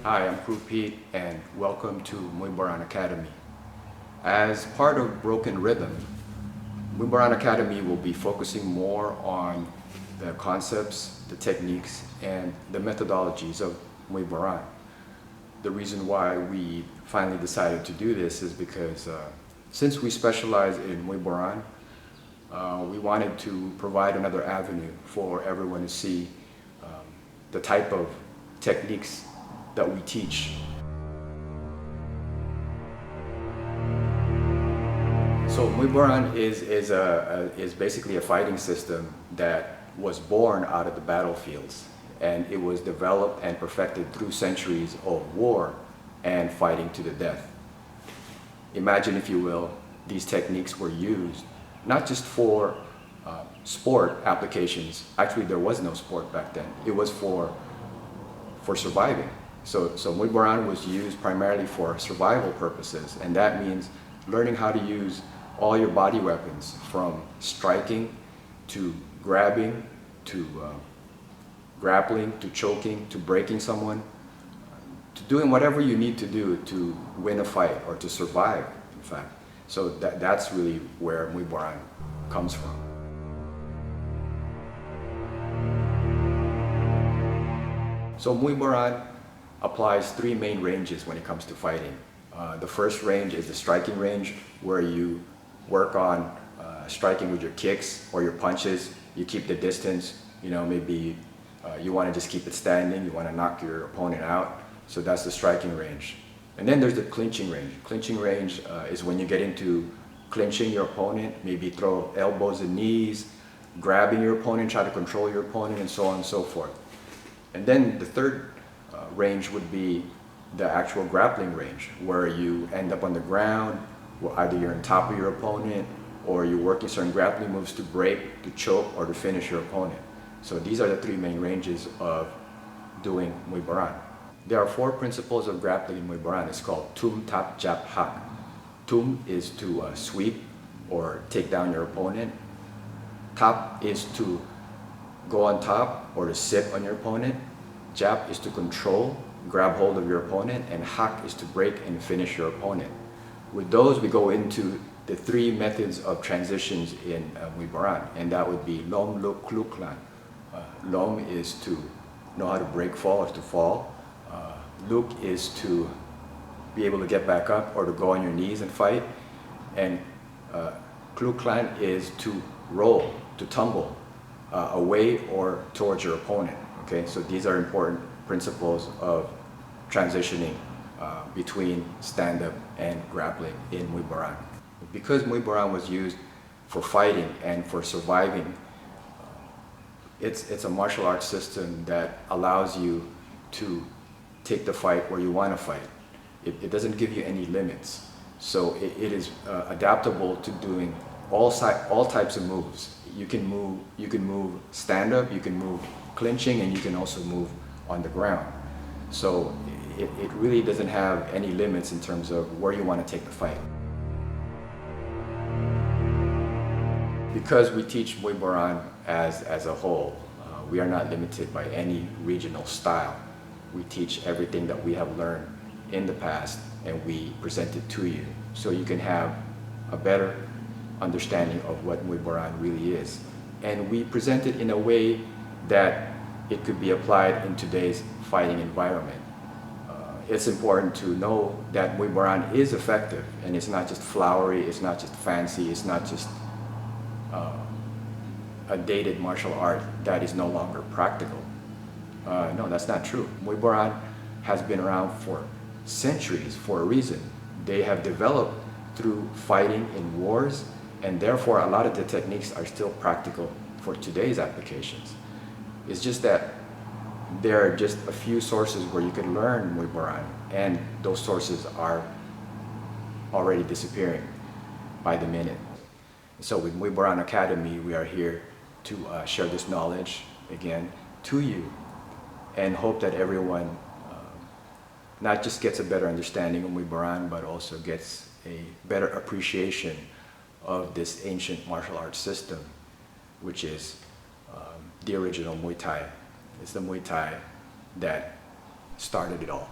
Hi, I'm Crew Pete and welcome to Muay Boran Academy. As part of Broken Rhythm, Muay Boran Academy will be focusing more on the concepts, the techniques, and the methodologies of Muay Boran. The reason why we finally decided to do this is because since we specialize in Muay Boran, we wanted to provide another avenue for everyone to see the type of techniques that we teach. So Muay Boran is basically a fighting system that was born out of the battlefields, and it was developed and perfected through centuries of war and fighting to the death. Imagine, if you will, these techniques were used not just for sport applications. Actually, there was no sport back then. It was for surviving. So Muay Boran was used primarily for survival purposes, and that means learning how to use all your body weapons, from striking to grabbing to grappling to choking to breaking someone, to doing whatever you need to do to win a fight or to survive, in fact. So that's really where Muay Boran comes from. So Muay Boran applies three main ranges when it comes to fighting. The first range is the striking range, where you work on striking with your kicks or your punches. You keep the distance, maybe you want to just keep it standing, you want to knock your opponent out. So that's the striking range. And then there's the clinching range. Clinching range is when you get into clinching your opponent, maybe throw elbows and knees, grabbing your opponent, try to control your opponent, and so on and so forth. And then the third range would be the actual grappling range, where you end up on the ground, where either you're on top of your opponent or you're working certain grappling moves to break, to choke, or to finish your opponent. So these are the three main ranges of doing Muay Boran. There are four principles of grappling in Muay Boran. It's called tum, tap, jab, hak. Tum is to sweep or take down your opponent. Tap is to go on top or to sit on your opponent. Jab is to control, grab hold of your opponent, and hak is to break and finish your opponent. With those, we go into the three methods of transitions in Muay Boran, and that would be lom, luk, kluk, lan. Lom is to know how to break fall or to fall. Luk is to be able to get back up or to go on your knees and fight. And kluk, lan is to roll, to tumble away or towards your opponent. Okay, so these are important principles of transitioning between stand-up and grappling in Muay Boran. Because Muay Boran was used for fighting and for surviving, it's a martial arts system that allows you to take the fight where you want to fight. It doesn't give you any limits. So it is adaptable to doing all types of moves. You can move stand-up, you can move clinching, and you can also move on the ground. So it really doesn't have any limits in terms of where you want to take the fight. Because we teach Muay Boran as a whole, we are not limited by any regional style. We teach everything that we have learned in the past, and we present it to you so you can have a better understanding of what Muay Boran really is. And we present it in a way that it could be applied in today's fighting environment. It's important to know that Muay Boran is effective, and it's not just flowery, it's not just fancy, it's not just a dated martial art that is no longer practical. No, that's not true. Muay Boran has been around for centuries for a reason. They have developed through fighting in wars, and therefore a lot of the techniques are still practical for today's applications. It's just that there are just a few sources where you can learn Muay Boran, and those sources are already disappearing by the minute. So with Muay Boran Academy, we are here to share this knowledge again to you, and hope that everyone not just gets a better understanding of Muay Boran, but also gets a better appreciation of this ancient martial arts system, which is the original Muay Thai. It's the Muay Thai that started it all.